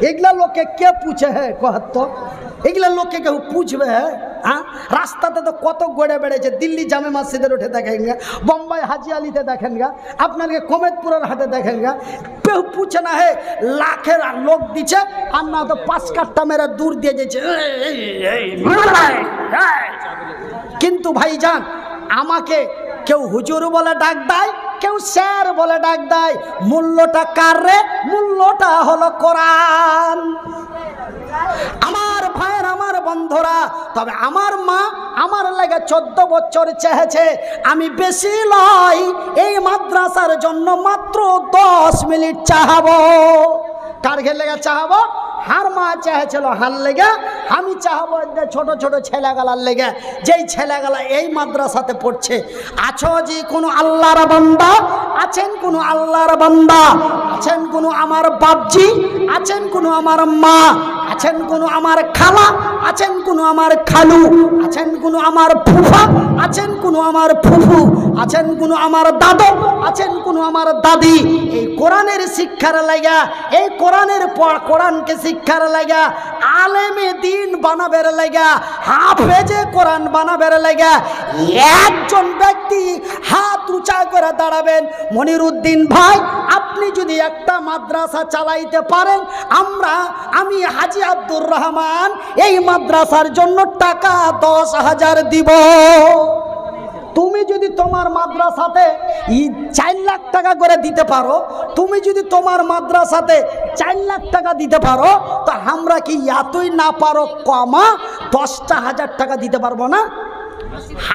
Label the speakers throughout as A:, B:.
A: এগুলা লোকে কে পুছে হে কহত এগুলা লোকে কেউ পুছবে হ্যাঁ রাস্তাতে তো কত গড়ে বেড়েছে দিল্লি জামে মসজিদের উঠে দেখেন গা বোম্বাই হাজি আলিতে দেখেন গা আপনাকে কমেদপুরের হাটে দেখেন গা কেউ পুছে না হে লাখের লোক দিচ্ছে আর না তো 5 কাঠটা মেরে দূর দিয়ে যেছে কিন্তু ভাইজান আমাকে কেউ হুজুর বলে ডাক দেয় কেউ স্যার বলে ডাক দেয় মূল্যটা কার রে মূল্যটা হলো কোরআন আমার ভাইয়ের আমার বন্ধুরা তবে আমার মা আমার লাগে 14 বছর চেয়েছে আমি বেশি লই এই মাদ্রাসার জন্য মাত্র 10 মিনিট চাহাবো কার ঘের লেগে চাহাবো হার মা চেয়েছিল হার লেগে আমি চাহাবো ছোট ছোট ছেলেগালার লেগে যেই ছেলেগালা এই মাদ্রাসাতে পড়ছে আছো যে কোনো আল্লাহর বান্দা আছেন কোনো আল্লাহর বান্দা আছেন কোনো আমার বাপজি আছেন কোনো আমার মা আছেন কোনো আমার খালা আছেন কোনো আমার খালু আছেন কোনো আমার ফুফা আছেন কোনো আমার ফুফু আছেন কোনো আমার দাদু আছেন কোনো আমার দাদি এই কোরআনের শিক্ষার লাগা এই কোরআনের পর কোরআনকে শিক্ষার লাগা আলেমে দিন বানাবের লাগা হাফেজে কোরআন বানাবের লাগা একজন ব্যক্তি হাত উঁচা করে দাঁড়াবেন মনিরউদ্দিন ভাই আপনি যদি একটা মাদ্রাসা চালাইতে পারেন আমি হাজি আব্দুর রহমান এই মাদ্রাসার জন্য টাকা 10,000 দিব তুমি যদি তোমার মাদ্রাসাতে 4 লাখ টাকা করে দিতে পারো তুমি যদি তোমার মাদ্রাসাতে 4 লাখ টাকা দিতে পারো তো আমরা কি এতই না পারো কমা 10,000 টাকা দিতে পারবো না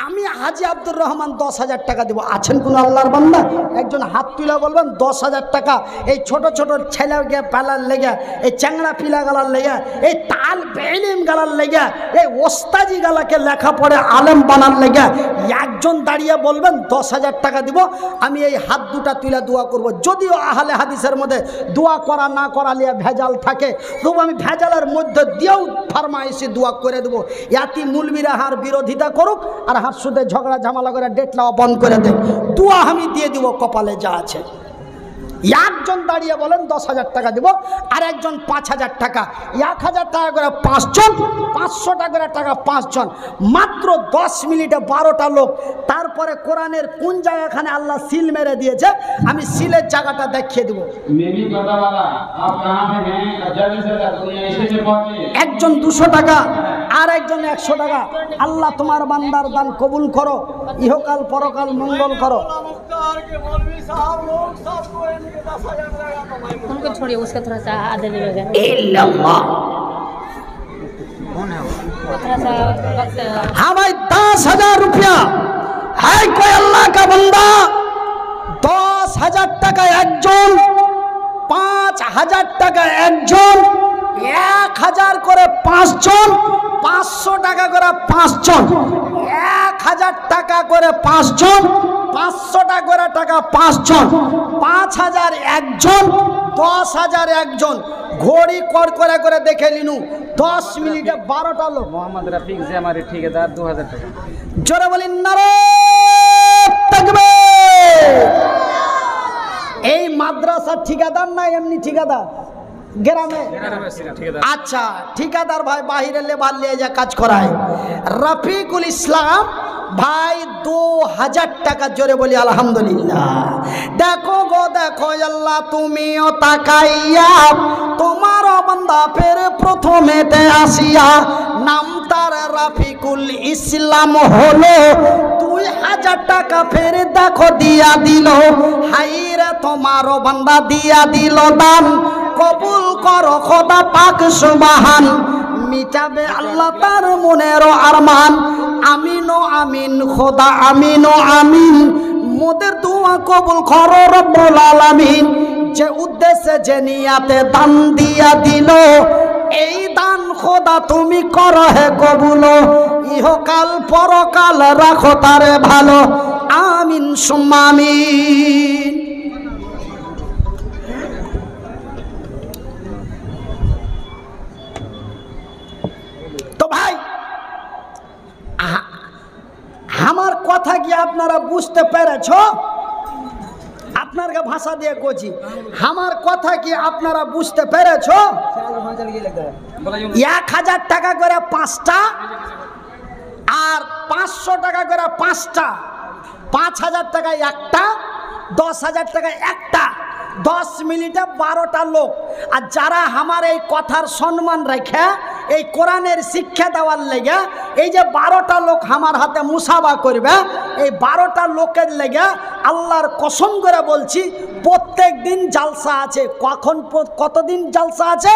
A: আমি হাজি আব্দুর রহমান 10,000 টাকা দেবো আছেন কোন আল্লাহর বান্দা একজন হাত তুলে বলবেন 10,000 টাকা এই ছোট ছোট ছেলে পালার লেগে এই চ্যাংড়া পিলা গালার লেগে এই তাল বেলিম গালার লেগে এই ওস্তাজি গালাকে লেখা পড়ে আলেম বানার লেগে একজন দাঁড়িয়ে বলবেন 10,000 টাকা দিব আমি এই হাত দুটা তুলে দোয়া করব যদিও আহলে হাদিসের মধ্যে দোয়া করা না করা লিয়ে ভেজাল থাকে তবু আমি ভেজালের মধ্যে দিয়েও ফরমাইশি দোয়া করে দেবো ইয়াতি মুলবিরা হার বিরোধিতা করুক আর হাত সুদে ঝগড়া ঝামেলা করে ডেটলাও বন্ধ করে দেন দোয়া আমি দিয়ে দিব কপালে যা আছে একজন দাঁড়িয়ে বলেন 10,000 টাকা দিব আর একজন 5,000 টাকা 1,000 টাকা করে 5 জন 500 টাকা করে টাকা 5 জন মাত্র 10 মিনিটে 12টা লোক তারপরে কোরআনের কোন জায়গাখানে আল্লাহ সিল মেরে দিয়েছে আমি সিলের জায়গাটা দেখিয়ে দেব একজন 200 টাকা আর একজন 100 টাকা আল্লাহ তোমার বান্দার দান কবুল করো ইহকাল পরকাল মঙ্গল করো
B: उनको छोड़िए उसका थोड़ा सा आधे ले लेगा
A: हाँ भाई 10,000 रुपया है कोई अल्लाह का बंदा 10,000 টাকা একজন 5,000 টাকা একজন 1,000 করে 5 জন 500 টাকা করে 5 জন 1,000 টাকা করে 5 জন 500 টাকা করে টাকা 5 জন 5,000 একজন 10,000 একজন ঘড়ি কর করে দেখে নিনু 10 মিনিটে 12টা লোক
C: मोहम्मद रफीक से हमारे ठेकेदार 2,000 টাকা
A: জোরে বলেন নারে তাকবীর এই মাদ্রাসার ঠিকাদার না এমনি ঠিকাদার গ্রামে আচ্ছা ঠিকাদার ভাই বাহিরে লেবার নিয়ে যা কাজ করায় রফিকুল ইসলাম ভাই 2,000 টাকা জোরে বলি আলহামদুলিল্লাহ দেখো গো দেখো আল্লাহ তুমিও তাকাইয়া তোমার বান্দা ফের প্রথমেতে আসিয়া নাম তার রফিকুল ইসলাম হলো 2,000 টাকা ফের দেখো দিয়া দিল হাইরে তোমার বান্দা দিয়া দিল দান কবুল করো খোদা পাক সুবহান মিটাবে আল্লাহ তার মনের আরমান আমিন ও আমিন খোদা আমিন ও আমিন মোদের দোয়া কবুল করো রব্বুল আলামিন যে উদ্দেশ্যে যে নিয়াতে দান দিয়া দিল এই দান খোদা তুমি করো হে কবুল ইহকাল পরকাল রাখো তারে ভালো আমিন সুম্মা আমিন ভাই আমার কথা কি আপনারা বুঝতে পেরেছ আপনারা আপনাকে ভাষা দিয়ে কইছি আমার কথা কি আপনারা বুঝতে পেরেছ 1000 টাকা করে 5টা আর 500 টাকা করে 5টা 5000 টাকায় একটা 10,000 টাকায় একটা 10 মিনিটে 12টা লোক আর যারা আমার এই কথার সম্মান রেখে এই কোরআনের শিক্ষা দেওয়ার লেগে এই যে 12টা লোক আমার হাতে মুসাফা করবে এই 12টা লোকের লেগে আল্লাহর কসম করে বলছি প্রত্যেক দিন জালসা আছে কতদিন জালসা আছে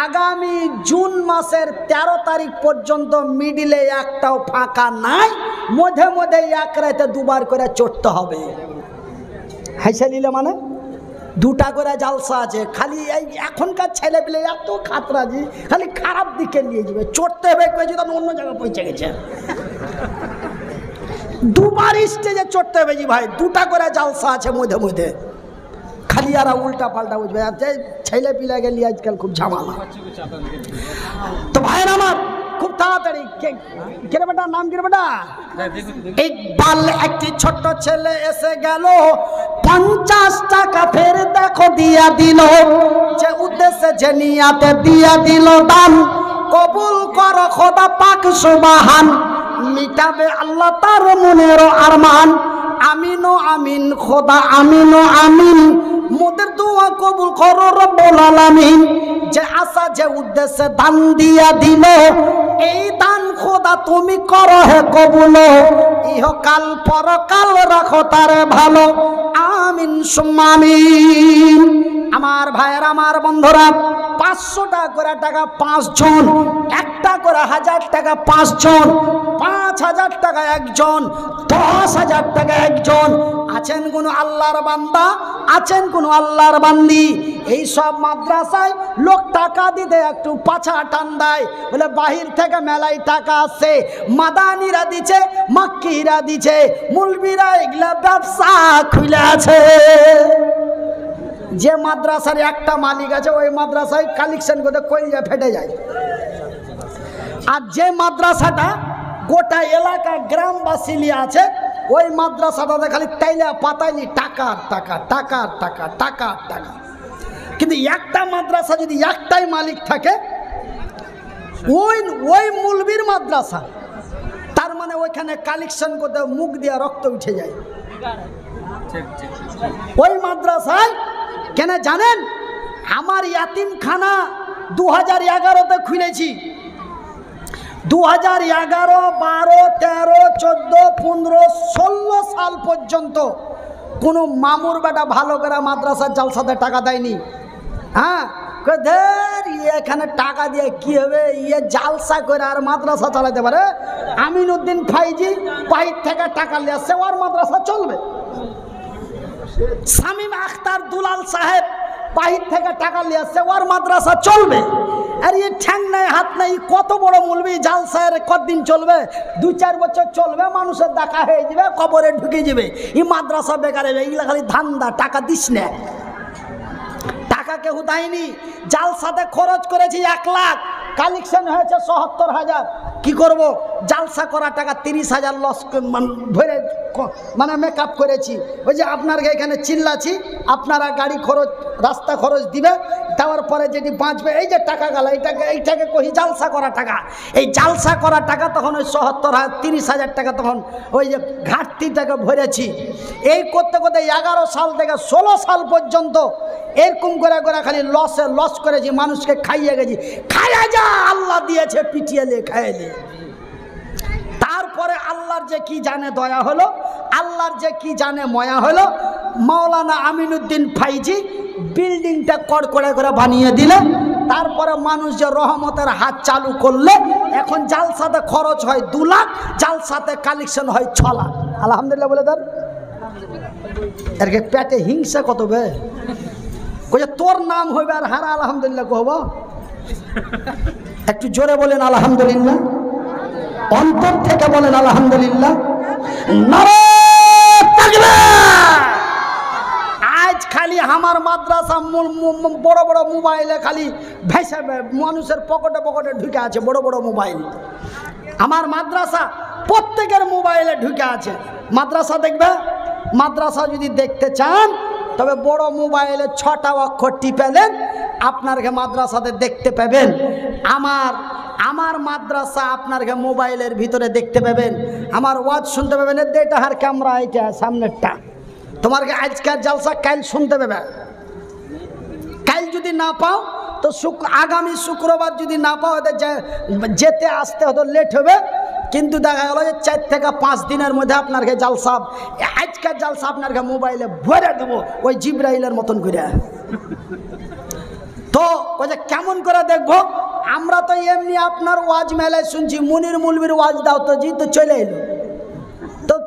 A: আগামী জুন মাসের 13 তারিখ পর্যন্ত মিডিলে একটাও ফাঁকা নাই মধ্যে মধ্যে এক রাতে দুবার করে চড়তে হবে হাইসা নিলে মানে 2টা করে জালসা আছে খালি এই এখনকার ছেলে পেলে এত খাতরাজি খালি খারাপ দিকে নিয়ে যাবে চড়তে হবে কয়েছে তখন অন্য জায়গায় পৌঁছে গেছে দুবার স্টেজে চড়তে হবে জি ভাই 2টা করে জালসা আছে মধ্যে মধ্যে খালি আর উল্টা পাল্টা বুঝবে ছেলে পিলা গেলি আজকাল খুব ঝামেলা তো ভাইয়ের আমার খুব তাড়াতাড়ি কে বেটা নাম কি বেটা ইকবাল একটি ছোট্ট ছেলে এসে গেল 50 টাকা ফের দেখো দিয়া দিল যে উদ্দেশ্যে যে নিয়াতে দিয়া দিল দান কবুল করো খোদা পাক সুবহান মিটাবে আল্লাহ তার মনের আরমান আমিন ও আমিন খোদা আমিন ও আমিন মোদের দোয়া কবুল করো রব্বুল আলামিন যে আশা যে উদ্দেশ্যে দান দিয়া দিল এই দান খোদা তুমি করো হে কবুল ইহকাল পরকাল রাখো তারে ভালো আমিন সুম্মা আমিন আমার ভাইয়ের আমার বন্ধুরা 500 টাকা করে টাকা 5 জন 1 করে 1000 টাকা 5 জন 5000 টাকা একজন 10,000 টাকা একজন আছেন কোন আল্লাহর বান্দা আছেন কোন আল্লাহর বান্দি এই সব মাদ্রাসায় লোক টাকা দিতে একটু পাছা টান দেয় বলে বাহির থেকে মেলায় টাকা আসছে মাদানিরা দিছে মাক্কিরা দিছে মুলবিরা এগুলা ব্যবসা খুলে আছে যে মাদ্রাসার একটা মালিক আছে ওই মাদ্রাসায় কালেকশন করতে কইলে ফেটে যায় আর যে মাদ্রাসাটা গোটা এলাকা গ্রামবাসী নিয়ে আছে ওই মাদ্রাসাটাতে খালি তাইলা পাতাইলি টাকা টাকা টাকা টাকা টাকা টাকা কিন্তু একটা মাদ্রাসা যদি একটাই মালিক থাকে ওই মুলবির মাদ্রাসা তার মানে ওইখানে কালেকশন করতে মুখ দিয়ে রক্ত উঠে যায় ওই মাদ্রাসায় কেন জানেন আমার ইয়াতিমখানা 2011-তে খুলেছি 2011, 12, 13, 14, 15, 16 সাল পর্যন্ত কোনো মামুর বেটা ভালো করে মাদ্রাসার জালসাতে টাকা দেয়নি হ্যাঁ এখানে টাকা দিয়ে কি হবে জালসা করে আর মাদ্রাসা চালাতে পারে আমিনুদ্দিন ফাইজি বাহির থেকে টাকা নিয়ে আসছে ওর মাদ্রাসা চলবে শামীম আখতার দুলাল সাহেব বাহির থেকে টাকা নিয়ে আসছে ওর মাদ্রাসা চলবে আর ঠ্যাং নাই হাত নাই কত বড় মুলবি জালসার কতদিন চলবে 2-4 বছর চলবে মানুষের দেখা হয়ে যাবে কবরে ঢুকে যাবে এই মাদ্রাসা বেকার হবে এগুলা খালি ধান্দা টাকা দিস না টাকা কেউ দেয়নি জালসাতে খরচ করেছি 1 লাখ কালেকশন হয়েছে ৭৭,০০০ কি করব জালসা করা টাকা 30,০০০ লস ভরে মানে মেকআপ করেছি ওই যে আপনার এখানে চিল্লাছি আপনারা গাড়ি খরচ রাস্তা খরচ দিবে দেওয়ার পরে যেটি বাঁচবে এই যে টাকা গেল এইটাকে কহি জালসা করা টাকা এই জালসা করা টাকা তখন ওই 30,০০০ টাকা তখন ওই যে ঘাটতিটাকে ভরেছি এই করতে করতে 11 সাল থেকে 16 সাল পর্যন্ত এরকম করে করে খালি লস করেছি মানুষকে খাইয়ে গেছি খাইয়া যা আল্লাহ দিয়েছে পিটিয়ে খাইয়ে তারপরে আল্লাহর যে কি জানে দয়া হলো আল্লাহর যে কি জানে ময়া হলো মাওলানা আমিনুদ্দিন ফাইজি বিল্ডিংটা কড়কড়া করে বানিয়ে দিলে তারপরে মানুষ যে রহমতের হাত চালু করলে এখন জালসাতে খরচ হয় 2 লাখ জালসাতে কালেকশন হয় 6 লাখ আলহামদুলিল্লাহ বলে দেন এর পেটে হিংসা কত বে কইছে তোর নাম হইবে আর হারা আলহামদুলিল্লাহ কহব একটু জোরে বলেন আলহামদুলিল্লাহ অন্তর থেকে বলেন আলহামদুলিল্লাহ নারে তাকবীর আজ খালি আমার মাদ্রাসা বড় বড় মোবাইলে খালি ভেসে মানুষের পকেটে পকেটে ঢুকে আছে বড় বড় মোবাইল আমার মাদ্রাসা প্রত্যেকের মোবাইলে ঢুকে আছে মাদ্রাসা দেখবে মাদ্রাসা যদি দেখতে চান তবে বড় মোবাইলে 6টা অক্ষর টিপেলেন আপনারকে মাদ্রাসাতে দেখতে পাবেন। আমার মাদ্রাসা আপনারকে মোবাইলের ভিতরে দেখতে পাবেন, আমার ওয়াজ শুনতে পাবেন। এটা হার ক্যামেরা, এটা সামনেরটা তোমারকে আজকের জালসা কাল শুনতে পাবে। কাল যদি না পাও তো আগামী শুক্রবার যদি না পাও, যেতে আসতে হয়তো লেট হবে, কিন্তু দেখা গেল যে 4 থেকে 5 দিনের মধ্যে আপনারকে জালসা, আজকের জালসা আপনারকে মোবাইলে ভরে দেবো ওই জিব্রাইলের মতন করে। তো ওই যে কেমন করে দেখবো, আমরা তো এমনি আপনার ওয়াজ মেলায় শুনছি, মুনির মুলবির ওয়াজ দাও তো জি, তো চলে এলো।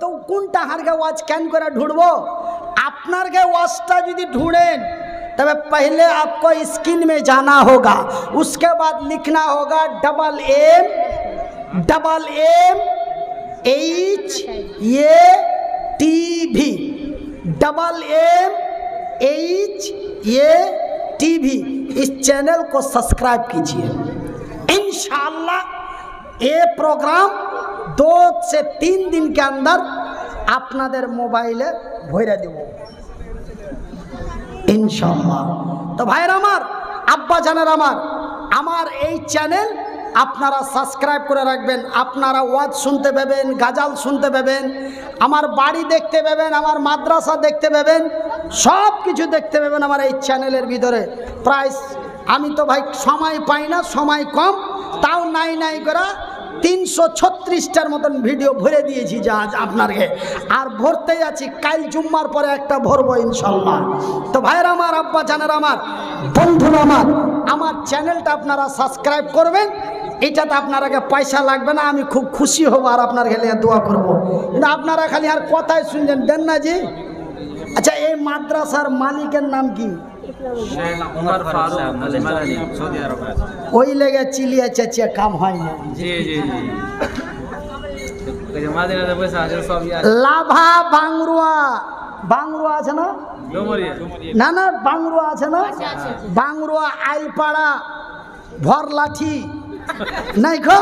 A: তো কোনটা হারকে ওয়াজ কেন করে ঢুঁড়বো? আপনার के वास्ता यदि ढूंढें तब पहले आपको स्क्रीन में जाना होगा, उसके बाद लिखना होगा MMHATV, MMHATV। इस चैनल को सब्सक्राइब कीजिए। इंशाअल्लाह ये प्रोग्राम 2 से 3 दिन के अंदर আপনাদের মোবাইলে ভরে দেব ইনশাআল্লাহ। তো ভাইরা আমার, আব্বা জানের আমার এই চ্যানেল আপনারা সাবস্ক্রাইব করে রাখবেন। আপনারা ওয়াজ শুনতে পাবেন, গাজাল শুনতে পাবেন, আমার বাড়ি দেখতে পাবেন, আমার মাদ্রাসা দেখতে পাবেন, সব কিছু দেখতে পাবেন আমার এই চ্যানেলের ভিতরে। প্রায় আমি তো ভাই সময় পাই না, সময় কম, তাও নাই করে 336টার মতন ভিডিও ভরে দিয়েছি যা আপনাকে, আর ভরতে যাচ্ছি। কাল জুম্মার পরে একটা ভরবো ইনশাল্লাহ। তো ভাইরা আমার, আব্বা জানেরা আমার, বন্ধুরা আমার চ্যানেলটা আপনারা সাবস্ক্রাইব করবেন। এটাতে আপনারাকে পয়সা লাগবে না, আমি খুব খুশি হব আর আপনার খেলে দোয়া করব। কিন্তু আপনারা খালি আর কথাই শুনছেন, দেন না জি। আচ্ছা, এই মাদ্রাসার মালিকের নাম কি? ওই লেগে চিলিয়া চেঁচিয়ে কাম হয় না। লাভা বাংরুয়া আছে না? না বাংরুয়া আছে না? বাংরুয়া, আইলপাড়া, ভরলাঠি নাই খো,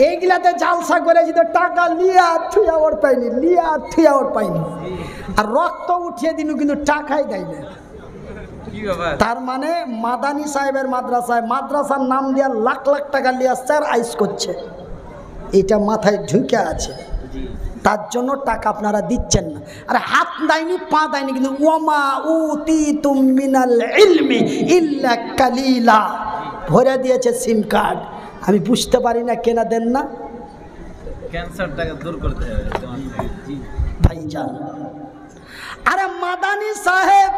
A: এইগুলাতে জালসা করেছি তো টাকা লিয়া থুয়া ওর পাইনি, আর রক্ত উঠিয়ে দিন কিন্তু টাকাই দেয় না। তার মানে মাদানী সাহেবের মাদ্রাসার নাম দিয়া লাখ লাখ টাকা লিয়া স্যার আইস করছে, এটা মাথায় ঢুকে আছে, তার জন্য টাকা আপনারা দিচ্ছেন না। আর হাত দেয়নি, পা দেয়নি, কিন্তু ওমা উতিতুম মিনাল ইলমি ইল্লা কালিলা ভরে দিয়েছে সিম কার্ড। আমি বুঝতে পারি না কেনা দেন না,
C: ক্যান্সারটাকে দূর করতে হবে
A: ভাইজান। আরে মাদানী সাহেব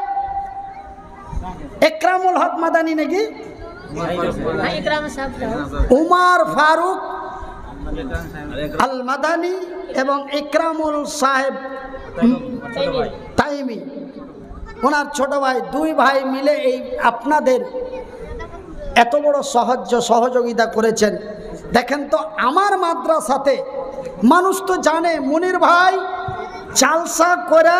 A: একরামুল হক মাদানী নাকি? উমার ফারুক আল মাদানী এবং একরামুল সাহেব তাইমি, ওনার ছোট ভাই, 2 ভাই মিলে এই আপনাদের এত বড় সহযোগিতা করেছেন। দেখেন তো, আমার মাদ্রাসাতে মানুষ তো জানে মুনির ভাই জালসা করে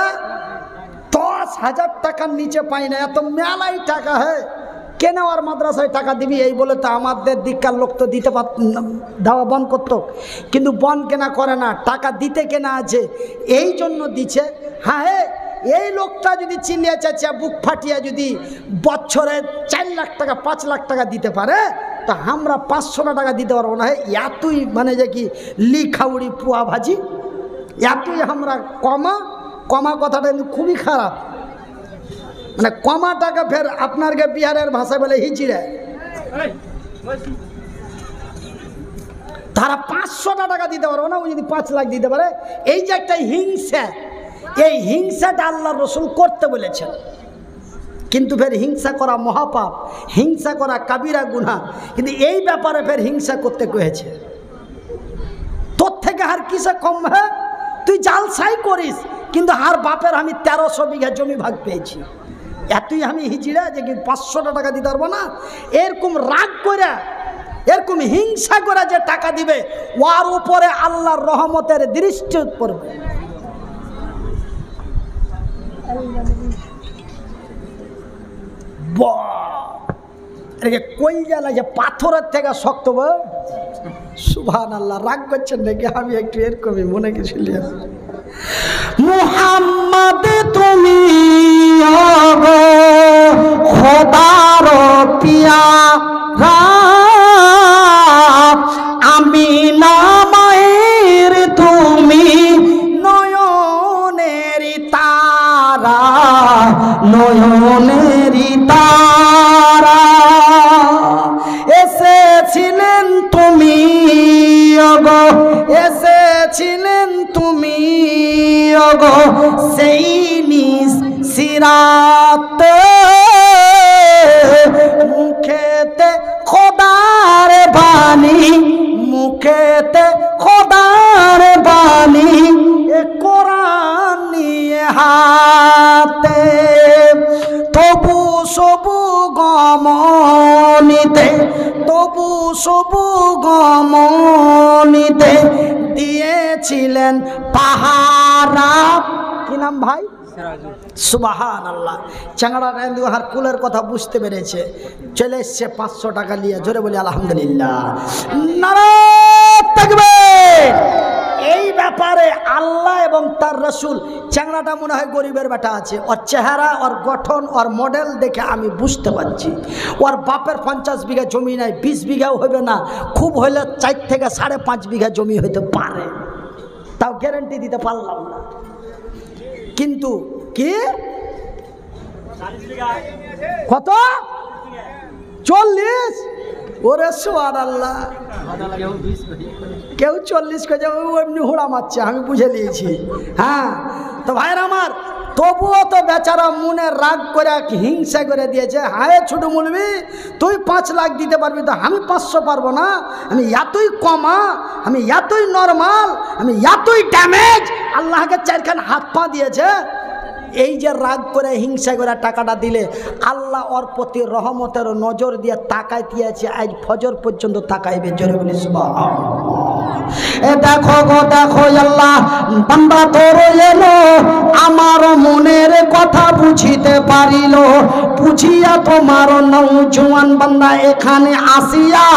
A: 10,000 টাকার নিচে পাই না, এত মেলাই টাকা। হ্যাঁ, কেন আর মাদ্রাসায় টাকা দিবি এই বলে তো আমাদের দিককার লোক তো দিতে দেওয়া বন করতো, কিন্তু বন কেনা করে না, টাকা দিতে কেনা আছে, এই জন্য দিচ্ছে। হ্যাঁ, এই লোকটা যদি চিল্লিয়া চাচিয়া বুক ফাটিয়া যদি বছরে 4 লাখ টাকা 5 লাখ টাকা দিতে পারে, তা আমরা 500 টাকা দিতে পারবো না। এতই মানে যে কি লিখাউড়ি পুয়া ভাজি, এতই আমরা কমা কথাটা কিন্তু খুবই খারাপ। মানে কমা টাকা ফের আপনারকে বিহারের ভাষায় বলে হিচিড়ে, তারা 500 টাকা দিতে পারবো না, ও যদি 5 লাখ দিতে পারে। এই যে একটা হিংসা, এই হিংসাটা আল্লাহ রসুল করতে বলেছেন, কিন্তু ফের হিংসা করা মহাপাপ, হিংসা করা কাবিরা গুনাহ, কিন্তু এই ব্যাপারে ফের হিংসা করতে কয়েছে। তোর থেকে আর কিসে কম? হ্যাঁ, তুই জালসাই করিস, কিন্তু আর বাপের আমি 1300 বিঘা জমি ভাগ পেয়েছি, এতই আমি হিজড়া যে কি 500 টাকা দিতে পারবো না। এরকম রাগ করে, এরকম হিংসা করে যে টাকা দিবে, ওর উপরে আল্লাহর রহমতের দৃষ্টি পড়বে। কইজা লাগে পাথরের থেকে শক্ত। সুবহানাল্লাহ, রাগ করছেন নাকি? আমি একটু এরকমই মনে গেছিলাম। মুহাম্মদ তুমি ওগো খোদার পিয়ারা, আমিনা মায়ের তুমি নয়নের তারা, নয়নের তারা। এসেছিলেন তুমি ওগো, এসেছিলেন তুমি ওগো সেই নিজ সিরাতে, মুখেতে খোদার বাণী, মুখেতে খোদার বাণী, এ কোরআন নিয়ে হাতে। তবু সবু গমনিতে, তবু সবু গমনিতে দিয়েছিলেন পাহারা। কি নাম ভাই? সুবহানাল্লাহ। চাংড়া রেন্দু হার কুলের কথা বুঝতে পেরেছে, চলে এসছে 500 টাকা নিয়ে। জোরে বলি আলহামদুলিল্লাহ, নারায়ে তাকবীর। এই ব্যাপারে আল্লাহ এবং তার রসুল, চ্যাংড়াটা মনে হয় গরিবের বেটা আছে, ওর চেহারা, ওর গঠন, ওর মডেল দেখে আমি বুঝতে পারছি ওর বাপের 50 বিঘা জমি নাই, 20 বিঘাও হবে না, খুব হইলে 4 থেকে 5.5 বিঘা জমি হইতে পারে, তাও গ্যারান্টি দিতে পারলাম না। কিন্তু কি কত? 40? ওরে সুবহানাল্লাহ। কেউ 40 কে যাবে, এমনি হুড়া মারছে, আমি বুঝে নিয়েছি। হ্যাঁ, তো ভাইয়ের আমার, তবুও তো বেচারা মনে রাগ করে হিংসা করে দিয়েছে। হায় ছোট মুলবি, তুই 5 লাখ দিতে পারবি, তো আমি 500 পারবো না? আমি এতই কমা, আমি এতই নরমাল, আমি এতই ড্যামেজ। আল্লাহকে 4খান হাত পা দিয়েছে। এই যে রাগ করে হিংসা করে টাকাটা দিলে, আল্লাহ ওর প্রতি রহমতের নজর দিয়ে তাকাই দিয়েছে, আজ ফজর পর্যন্ত তাকাইবে। জোরে বলি সুবহানাল্লাহ। এ দেখো গো দেখো আল্লাহ, বান্দা তোর এলো, আমার মনের কথা বুঝিতে পারিল, বুঝিয়া তোমার নওজোয়ান বান্দা এখানে আসিয়া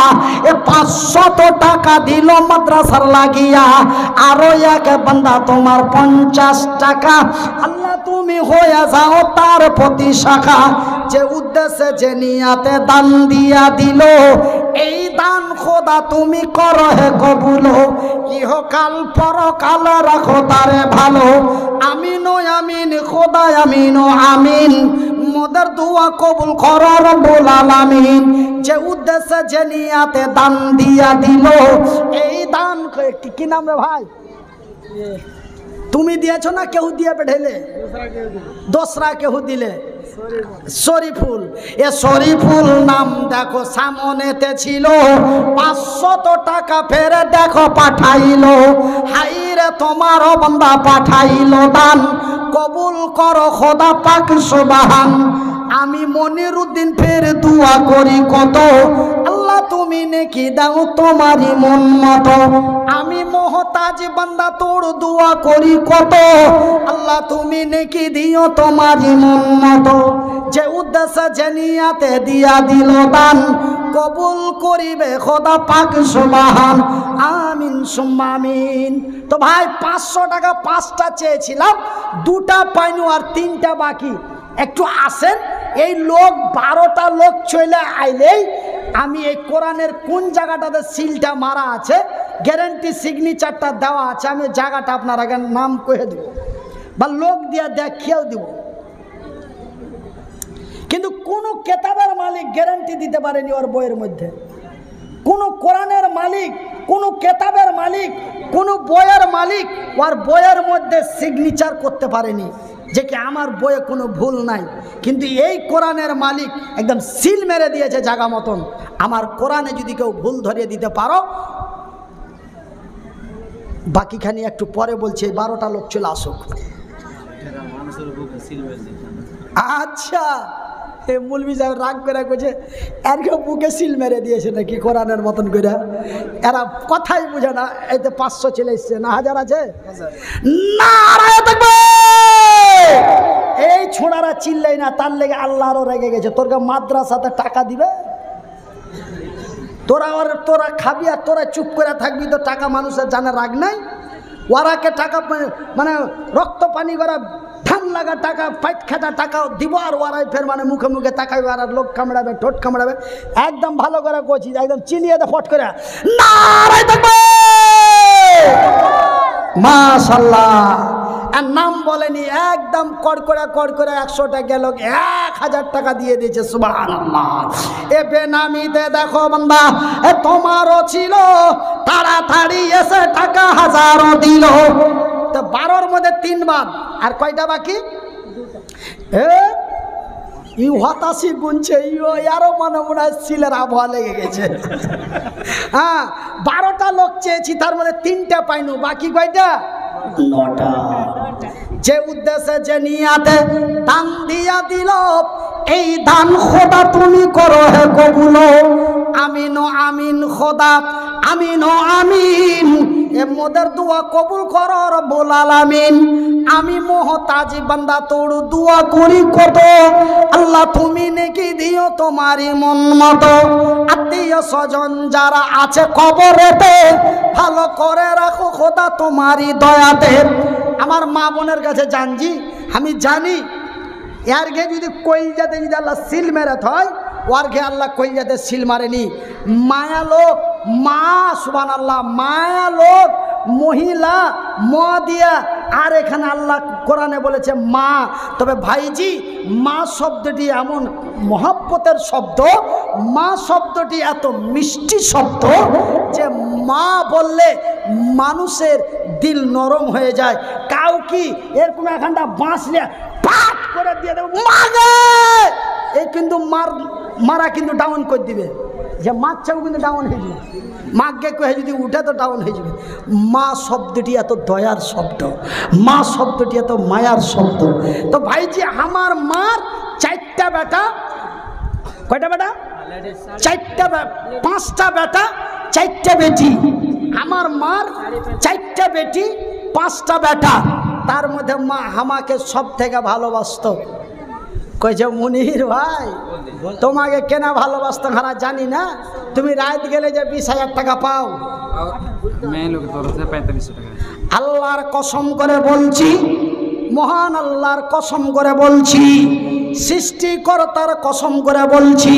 A: এ 500 টাকা দিল মাদ্রাসার লাগিয়া। আরো এক বান্দা তোমার 50 টাকা, আল্লাহ তুমি হয়ে যাও তার প্রতি শাখা। যে উদ্দেশ্যে যে নিয়াতে দান দিয়া দিল, এই দান খোদা তুমি করো হে কবুল, ইহকাল পরকাল রাখো তারে ভালো। আমিন ও আমিন খোদা, আমিন ও আমিন, মোদের দোয়া কবুল করো রব্বুল আলামিন। যে উদ্দেশ্যে যে নিয়াতে দান দিয়া দিল, এই দান কি নাম রে ভাই? তুমি দিয়েছো না কেউ দিয়ে পেঠাইলে? দোসরা কেউ দিলে? শরীফুল। এ শরীফুল নাম দেখো সামনেতে ছিল, 500 টাকা ফেরে দেখো পাঠাইলো। হাইরে তোমারও বান্দা পাঠাইলো দান, কবুল করো খোদা পাক সুবহান। আমি মনিরউদ্দিন ফের দোয়া করি কত, আল্লাহ তুমি নেকি দাও তোমারই মন মতো। আমি মোহতাজ বান্দা তোর দোয়া করি কত, আল্লাহ তুমি নেকি দিও তোমারই মন মতো। যে উদ্দেশ্যে যে নিয়াতে দিয়া দিল দান, কবুল করিবে খোদা পাক সুবহান। আমিন সুম্মা আমিন। তো ভাই 500 টাকা 5টা চেয়েছিলাম, 2টা পাইনি, আর 3টা বাকি। একটু আসেন, এই লোক 12টা লোক চলে আইলেই আমি এই কোরআনের কোন জায়গাটাতে সিলটা মারা আছে, গ্যারান্টি সিগনেচারটা দেওয়া আছে, আমি জায়গাটা আপনার আগে নাম কয়ে দেব বা লোক দিয়ে দেখিয়েও দেব। কিন্তু কোনো কেতাবের মালিক গ্যারান্টি দিতে পারেনি ওর বইয়ের মধ্যে, কোনো কোরআনের মালিক, কোনো কেতাবের মালিক, কোনো বইয়ের মালিক ওর বইয়ের মধ্যে সিগনেচার করতে পারেনি যে কি আমার বইয়ে কোনো ভুল নাই। কিন্তু এই কোরআনের মালিক একদম সিল মেরে দিয়েছে জায়গা মতন। আমার কোরআনে যদি কেউ ভুল ধরিয়ে দিতে পারো, বাকিখানি একটু পরে বলছে, 12টা লোক চলে আসুক। আচ্ছা, এ মৌলভী সাহেব রাগ করে কইছে এর কেউ বুকে সিল মেরে দিয়েছে নাকি কোরআনের মতন করে। এরা কথাই বুঝে না। এই তো 500 চলে এসছে না, 1000 আছে। নারায়ে তাকবীর। এই ছোড়ারা চিল্লাই না, তার লেগে আল্লাহ আরো রেগে গেছে। তোরকে মাদ্রাসাতে টাকা দিবে, তোরা খাবি আর তোরা চুপ করে থাকবি, তো টাকা মানুষের জানে রাগ নাই। ওরাকে টাকা মানে রক্ত পানি করা ঠান লাগা টাকা ফাইট খেটা টাকা দিব আর ওরাই ফের মানে মুখে মুখে তাকাইবে আর লোক কামড়াবে ঠোঁট কামড়াবে। একদম ভালো করে করছি, একদম চিনিয়ে দে ফট করে নারায় থাকবে মাশাআল্লাহ। আর নাম বলেনি, একদম কড়কড়া 100টা গেল 1000 টাকা দিয়ে দিয়েছে। সুবহানাল্লাহ। এ বেনামিতে দেখো বান্দা, এ তোমারও ছিল, তাড়াতাড়ি এসে টাকা 1000ও দিল। তো 12-র মধ্যে 3 বাদ, আর কয়টা বাকি? ই হতাশি গুনছে, আরো মনে মনে হয় সিলের আবহাওয়া লেগে গেছে। হ্যাঁ, 12টা লোক চেয়েছি, তার মধ্যে 3টা পাইনু, বাকি কয়টা? 9টা। যে উদ্দেশ্যে যে নিয়াতে দান দিয়া দিল, এই দান খোদা তুমি করো হে কবুল। আমিন ও আমিন খোদা, আমিন ও আমিন। এ মোদের দোয়া কবুল করো রব্বুল আলামিন। আমি মুহতাজি বান্দা তোর দোয়া করি কত, আল্লাহ তুমি নেকি দিও তোমারই মন মতো। আত্মীয় স্বজন যারা আছে কবরেতে, ভালো করে রাখো খোদা তোমারই দয়াতে। আমার মা বোনের কাছে জানজি, আমি জানি এর গে যদি কইলজাতে যদি আল্লাহ সিল মেরে হয়, ওর গে আল্লাহ কইলজাতে সিল মারেনি। মায়া লোক মা, সুবহানাল্লাহ, মায়া লোক মহিলা ম দিয়া, আর এখানে আল্লাহ কোরআনে বলেছে মা। তবে ভাইজি, মা শব্দটি এমন মহব্বতের শব্দ, মা শব্দটি এত মিষ্টি শব্দ যে মা বললে মানুষের দিল নরম হয়ে যায়। কাউ কি এরকম এখানটা বাঁচলে পাট করে দিয়ে দেবে মাগে, এই কিন্তু মারা কিন্তু ডাউন করে দিবে, যে মাছটাও কিন্তু ডাউন হয়ে যাবে। মাকে কয়ে যদি উঠে তো ডাউন হয়ে যাবে। মা শব্দটি এত দয়ার শব্দ, মা শব্দটি এত মায়ার শব্দ। তো ভাইজি, আমার মার 4টা বেটা, কয়টা বেটা? 4টা, 5টা বেটা, 4টা বেটি। আমার মার 4টা বেটি, 5টা বেটা। তার মধ্যে মা আমাকে সব থেকে ভালোবাসত। কইছে মুনির ভাই, তোমাকে কেনা ভালোবাসতো খানা জানি না, তুমি রাত গেলে যে 20,000 টাকা পাও। আল্লাহর কসম করে বলছি, মহান আল্লাহর কসম করে বলছি, সৃষ্টিকর্তার কসম করে বলছি,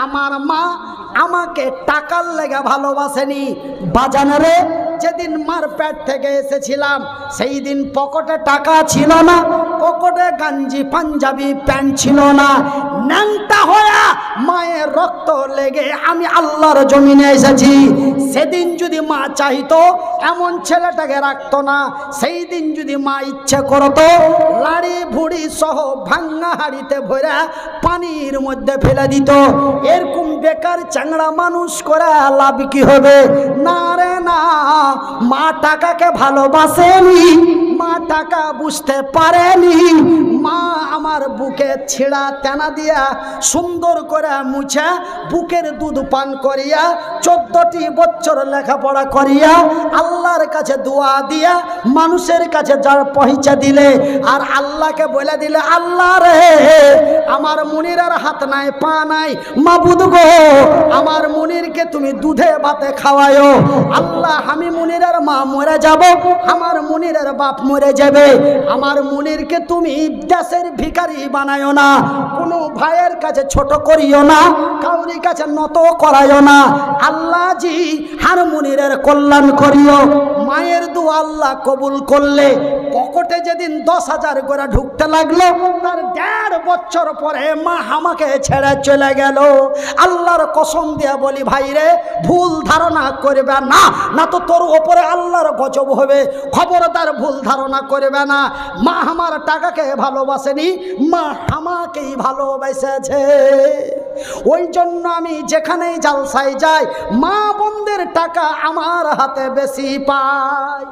A: আমার মা আমাকে টাকার লেগে ভালোবাসেনি। বাজানারে যেদিন মার পেট থেকে এসেছিলাম, সেই দিন পকেটে টাকা ছিল না, পকেটে গাঞ্জি পাঞ্জাবি প্যান্ট ছিল না। ন্যাংটা হয়ে মায়ের রক্ত লেগে আমি আল্লাহর জমিনে এসেছি। সেদিন যদি মা চাইতো, এমন ছেলেটাকে রাখতো না। সেই দিন যদি মা ইচ্ছে করতো, লাড়ি ভুড়ি সহ ভাঙ্গা হাড়িতে ভরে পানির মধ্যে ফেলে দিত। এরকম বেকার চাংড়া মানুষ করে লাভ কি হবে? না রে না, মা টাকাকে ভালোবাসেনি, মা টাকা বুঝতে পারেনি। মা আমার বুকে ছিঁড়া তেনা দিয়া সুন্দর করে মুছা, বুকের দুধ পান করিয়া 14টি বছর লেখাপড়া করিয়া, আল্লাহর কাছে দোয়া দিয়া, মানুষের কাছে যার পৌঁছা দিলে, আর আল্লাহকে বলে দিলে, আল্লাহ রে আমার মুনিরের হাত নাই পা নাই, মাবুদ গো আমার মুনিরকে তুমি দুধে ভাতে খাওয়ায়ো। আল্লাহ, আমি মুনিরের মা মরে যাব, আমার মুনিরের বাপ মরে যাবে, আমার মুনিরকে তুমি দেশের ভিখারি বানায়ো না, কোনো ভাইয়ের কাছে ছোট করিও না, কাউরি কাছে নত করায়ো না। আল্লাহ জি হার মুনিরের কল্যাণ করিও। মায়ের দোয়া আল্লাহ কবুল করলে পকেটে যেদিন 10,000 করে ঢুকতে লাগলো, তার 1.5 বছর পরে মা আমাকে ছেড়ে চলে গেল। আল্লাহর কসম দিয়া বলি ভাইরে, ভুল ধারণা করবে না, না তো তোর ওপরে আল্লাহর গজব হবে। খবরদার ভুল ধারণা করবে না। মা আমার টাকাকে ভালোবাসেনি, মা আমাকেই ভালোবেসেছে। ওই জন্য আমি যেখানেই জালসায় যাই, মা বোনদের টাকা আমার হাতে বেশি পাই।